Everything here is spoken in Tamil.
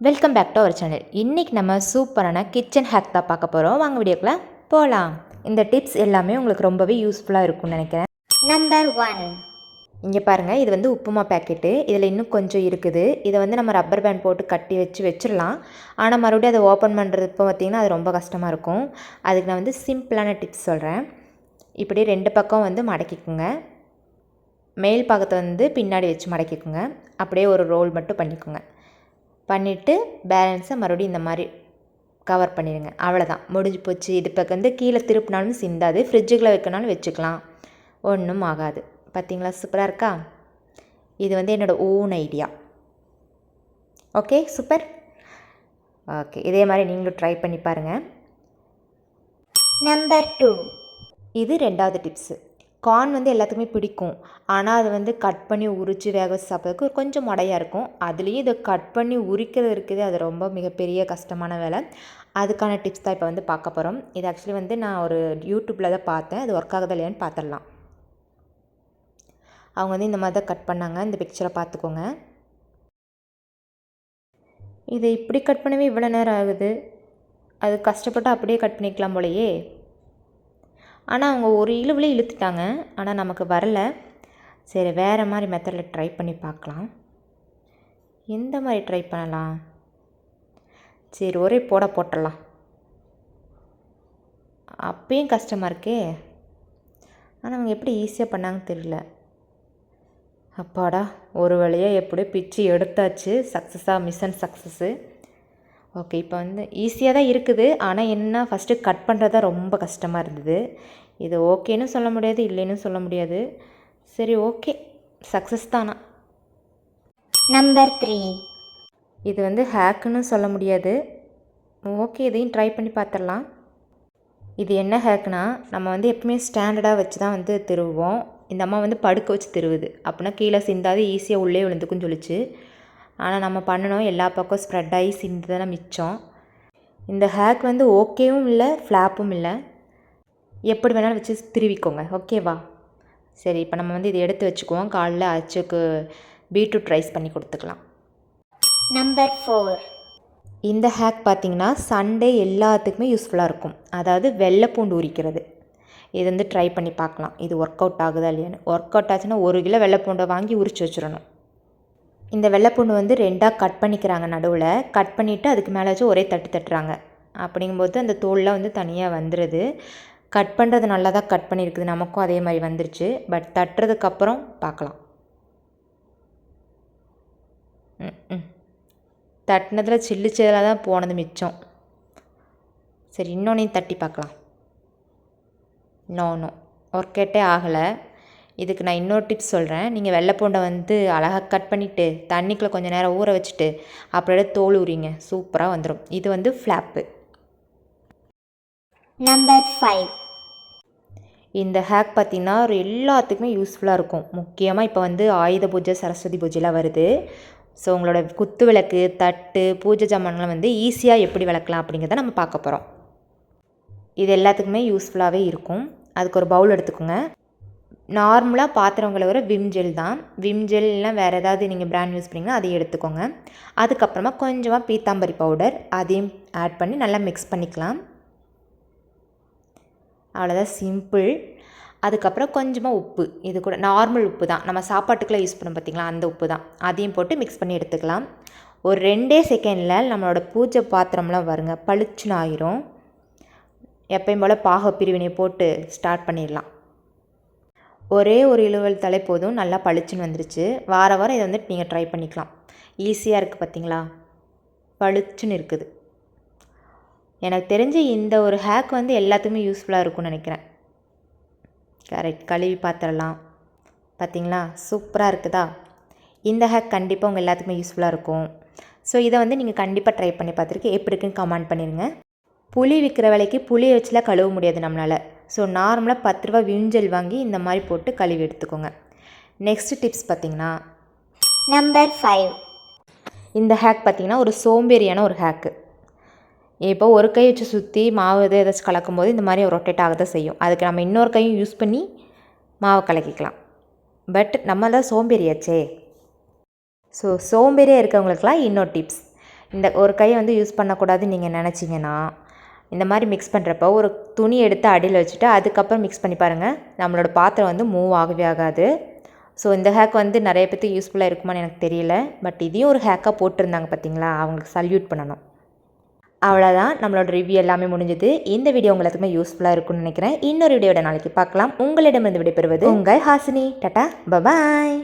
Welcome back to our channel. இன்றைக்கி நம்ம சூப்பரான கிச்சன் ஹேக் தான் பார்க்க போகிறோம். வாங்க வீடியோக்குள்ளே போகலாம். இந்த டிப்ஸ் எல்லாமே உங்களுக்கு ரொம்பவே யூஸ்ஃபுல்லாக இருக்கும்னு நினைக்கிறேன். நம்பர் 1. இங்கே பாருங்கள், இது வந்து உப்புமா பேக்கெட்டு. இதில் இன்னும் கொஞ்சம் இருக்குது. இதை வந்து நம்ம ரப்பர் பேண்ட் போட்டு கட்டி வச்சிடலாம். ஆனால் மறுபடியும் அதை ஓப்பன் பண்ணுறது இப்போ பார்த்திங்கன்னா அது ரொம்ப கஷ்டமாக இருக்கும். அதுக்கு நான் வந்து சிம்பிளான டிப்ஸ் சொல்கிறேன். இப்படி 2 பக்கம் வந்து மடக்கிக்குங்க. மேல் பாகத்தை வந்து பின்னாடி வச்சு மடக்கிக்குங்க. அப்படியே ஒரு ரோல் மட்டும் பண்ணிக்கோங்க. பண்ணிவிட்டு பேலன்ஸை மறுபடியும் இந்த மாதிரி கவர் பண்ணிடுங்க. அவ்வளோதான், முடிஞ்சு போச்சு. இது இப்போ வந்து கீழே திருப்பினாலும் சிந்தாது. ஃப்ரிட்ஜுக்குள்ளே வைக்கனாலும் வச்சுக்கலாம், ஒன்றும் ஆகாது. பார்த்திங்களா, சூப்பராக இருக்கா? இது வந்து என்னோடய own idea. Okay, super. Okay, இதே மாதிரி நீங்களும் ட்ரை பண்ணி பாருங்கள். நம்பர் 2. இது 2வது டிப்ஸு. கார்ன் வந்து எல்லாத்துக்குமே பிடிக்கும். ஆனால் அது வந்து கட் பண்ணி உரித்து வேக வச்சு சாப்பிட்றதுக்கு கொஞ்சம் முடையாக இருக்கும். அதுலேயும் இதை கட் பண்ணி உரிக்கிறது இருக்குது, அது ரொம்ப மிகப்பெரிய கஷ்டமான வேலை. அதுக்கான டிப்ஸ் தான் இப்போ வந்து பார்க்க போகிறோம். இது ஆக்சுவலி வந்து நான் ஒரு யூடியூப்பில் தான் பார்த்தேன். அது ஒர்க் ஆகுதா இல்லையான்னு பார்த்துடலாம். அவங்க வந்து இந்த மாதிரி தான் கட் பண்ணாங்க. இந்த பிக்சரை பார்த்துக்கோங்க. இதை இப்படி கட் பண்ணவே இவ்வளோ நேரம் ஆகுது. அது கஷ்டப்பட்டு அப்படியே கட் பண்ணிக்கலாம் போலையே. ஆனால் அவங்க ஒரு இழுவிலே இழுத்துட்டாங்க. ஆனால் நமக்கு வரலை. சரி, வேறு மாதிரி மெத்தடில் ட்ரை பண்ணி பார்க்கலாம். எந்த மாதிரி ட்ரை பண்ணலாம்? சரி, ஒரே போட்டுடலாம். அப்பயும் கஷ்டமாக இருக்கே. ஆனால் அவங்க எப்படி ஈஸியாக பண்ணாங்கன்னு தெரியல. அப்பாடா, ஒரு வழியாக எப்படியோ பிச்சு எடுத்தாச்சு. சக்ஸஸாக, மிஷன் சக்ஸஸ்ஸு. ஓகே, இப்போ வந்து ஈஸியாக தான் இருக்குது. ஆனால் என்ன, ஃபஸ்ட்டு கட் பண்ணுறது தான் ரொம்ப கஷ்டமாக இருந்தது. இது ஓகேன்னு சொல்ல முடியாது, இல்லைன்னு சொல்ல முடியாது. சரி, ஓகே, சக்ஸஸ் தானா. நம்பர் 3. இது வந்து ஹேக்குன்னு சொல்ல முடியாது. ஓகே, இதையும் ட்ரை பண்ணி பார்த்துடலாம். இது என்ன ஹேக்குனா, நம்ம வந்து எப்பவுமே ஸ்டாண்டர்டாக வச்சு தான் வந்து திருவுவோம். இந்த அம்மா வந்து படுக்க வச்சு திருவுது. அப்படின்னா கீழே சிந்தாது, ஈஸியாக உள்ளே விழுந்துக்குன்னு சொல்லிச்சு. ஆனால் நம்ம பண்ணணும், எல்லா பக்கம் ஸ்ப்ரெட் ஆகி சிந்து தானே மிச்சம். இந்த ஹேக் வந்து ஓகேவும் இல்லை, ஃப்ளாப்பும் இல்லை. எப்படி வேணாலும் வச்சு திருவிக்கோங்க, ஓகேவா? சரி, இப்போ நம்ம வந்து இதை எடுத்து வச்சுக்குவோம். காலைல அச்சுக்கு பீட்ரூட் ரைஸ் பண்ணி கொடுத்துக்கலாம். நம்பர் 4. இந்த ஹேக் பார்த்திங்கன்னா சண்டே எல்லாத்துக்குமே யூஸ்ஃபுல்லாக இருக்கும். அதாவது வெள்ளைப்பூண்டு உரிக்கிறது. இது வந்து ட்ரை பண்ணி பார்க்கலாம், இது ஒர்க் அவுட் ஆகுதா இல்லையான்னு. ஒர்க் அவுட் ஆச்சுன்னா 1 கிலோ வெள்ளைப்பூண்டை வாங்கி உரித்து வச்சிடணும். இந்த வெள்ளைப்பூண்டு வந்து 2ஆக கட் பண்ணிக்கிறாங்க. நடுவில் கட் பண்ணிவிட்டு அதுக்கு மேலே வச்சு ஒரே தட்டுறாங்க. அப்படிங்கும்போது அந்த தோல்லாம் வந்து தனியாக வந்துடுது. கட் பண்ணுறது நல்லா தான் கட் பண்ணியிருக்குது. நமக்கும் அதே மாதிரி வந்துருச்சு. பட் தட்டுறதுக்கப்புறம் பார்க்கலாம். தட்டினதில் சில்லிச்சதாக தான் போனது மிச்சம். சரி, இன்னொன்னையும் தட்டி பார்க்கலாம். நோ ஒர்க் அவுட்டே ஆகலை. இதுக்கு நான் இன்னொரு டிப்ஸ் சொல்கிறேன். நீங்கள் வெள்ளைப்பூண்டை வந்து அழகாக கட் பண்ணிவிட்டு தண்ணிக்குள்ளே கொஞ்சம் நேரம் ஊற வச்சுட்டு அப்படியே தோல் உரிங்க, சூப்பராக வந்துடும். இது வந்து ஃப்ளாப்பு. நம்பர் 5. இந்த ஹேக் பார்த்திங்கன்னா ஒரு எல்லாத்துக்குமே யூஸ்ஃபுல்லாக இருக்கும். முக்கியமாக இப்போ வந்து ஆயுத பூஜை, சரஸ்வதி பூஜைலாம் வருது. ஸோ உங்களோட குத்து விளக்கு, தட்டு, பூஜை ஜாமான்லாம் வந்து ஈஸியாக எப்படி விளக்கலாம் அப்படிங்கிறத நம்ம பார்க்க போகிறோம். இது எல்லாத்துக்குமே யூஸ்ஃபுல்லாகவே இருக்கும். அதுக்கு ஒரு பவுல் எடுத்துக்கோங்க. நார்மலாக பாத்திரம் கழுவுற விம் ஜெல் தான். விம் ஜெல் இல்லை வேறு ஏதாவது நீங்கள் பிராண்ட் யூஸ் பண்ணிங்கன்னா அதையும் எடுத்துக்கோங்க. அதுக்கப்புறமா கொஞ்சமாக பீத்தாம்பரி பவுடர் அதையும் ஆட் பண்ணி நல்லா மிக்ஸ் பண்ணிக்கலாம். அவ்வளோதான், சிம்பிள். அதுக்கப்புறம் கொஞ்சமாக உப்பு, இது கூட நார்மல் உப்பு தான், நம்ம சாப்பாட்டுக்குள்ளே யூஸ் பண்ணோம் பார்த்திங்களா, அந்த உப்பு தான். அதையும் போட்டு மிக்ஸ் பண்ணி எடுத்துக்கலாம். ஒரு 2 செகண்டில் நம்மளோட பூஜை பாத்திரம்லாம் வருங்க பளிச்சுன்னு ஆயிரும். எப்பயும் போல் பாக பிரிவினை போட்டு ஸ்டார்ட் பண்ணிடலாம். ஒரே ஒரு இழுவல் தலை போதும், நல்லா பளிச்சுன்னு வந்துருச்சு. வாரம் இதை வந்துட்டு நீங்கள் ட்ரை பண்ணிக்கலாம். ஈஸியாக இருக்குது பார்த்திங்களா, பளிச்சுன்னு இருக்குது. எனக்கு தெரிஞ்சு இந்த ஒரு ஹேக் வந்து எல்லாத்துக்குமே யூஸ்ஃபுல்லாக இருக்கும்னு நினைக்கிறேன். கரெக்ட், கழுவி பார்த்துடலாம். பார்த்திங்களா, சூப்பராக இருக்குதா? இந்த ஹேக் கண்டிப்பாக உங்கள் எல்லாத்துக்குமே யூஸ்ஃபுல்லாக இருக்கும். ஸோ இதை வந்து நீங்கள் கண்டிப்பாக ட்ரை பண்ணி பார்த்துருக்கு. எப்படி இருக்குன்னு கமெண்ட் பண்ணிடுங்க. புளி விற்கிற விலைக்கு புளியை வச்சுலாம் கழுவ முடியாது நம்மளால். ஸோ நார்மலாக 10 ரூபா விஞ்சல் வாங்கி இந்த மாதிரி போட்டு கழுவி எடுத்துக்கோங்க. நெக்ஸ்ட் டிப்ஸ் பார்த்திங்கன்னா நம்பர் 5. இந்த ஹேக் பார்த்திங்கன்னா ஒரு சோம்பேறியான ஒரு ஹேக்கு. இப்போ ஒரு கை வச்சு சுற்றி மாவு ஏதாச்சும் கலக்கும்போது இந்த மாதிரி ரொட்டேட் ஆக தான் செய்யும். அதுக்கு நம்ம இன்னொரு கையும் யூஸ் பண்ணி மாவை கலக்கிக்கலாம். பட் நம்ம தான் சோம்பேறியாச்சே. ஸோ சோம்பேறியாக இருக்கவங்களுக்கெல்லாம் இன்னொரு டிப்ஸ். இந்த ஒரு கையை வந்து யூஸ் பண்ணக்கூடாதுன்னு நீங்கள் நினச்சிங்கன்னா இந்த மாதிரி மிக்ஸ் பண்ணுறப்ப ஒரு துணி எடுத்து அடியில் வச்சுட்டு அதுக்கப்புறம் மிக்ஸ் பண்ணி பாருங்கள். நம்மளோட பாத்திரம் வந்து மூவ் ஆகவே ஆகாது. ஸோ இந்த ஹேக் வந்து நிறைய பேருக்கு யூஸ்ஃபுல்லாக இருக்குமான்னு எனக்கு தெரியல. பட் இதையும் ஒரு ஹேக்காக போட்டிருந்தாங்க பார்த்தீங்களா, அவங்களுக்கு சல்யூட் பண்ணணும். அவ்வளோதான், நம்மளோட ரிவ்யூ எல்லாமே முடிஞ்சது. இந்த வீடியோ உங்களுக்குமே யூஸ்ஃபுல்லாக இருக்கும்னு நினைக்கிறேன். இன்னொரு வீடியோட நாளைக்கு பார்க்கலாம். உங்களிடமிருந்து விடைபெறுவது உங்கள் ஹாசினி. டாடா, பபாய்.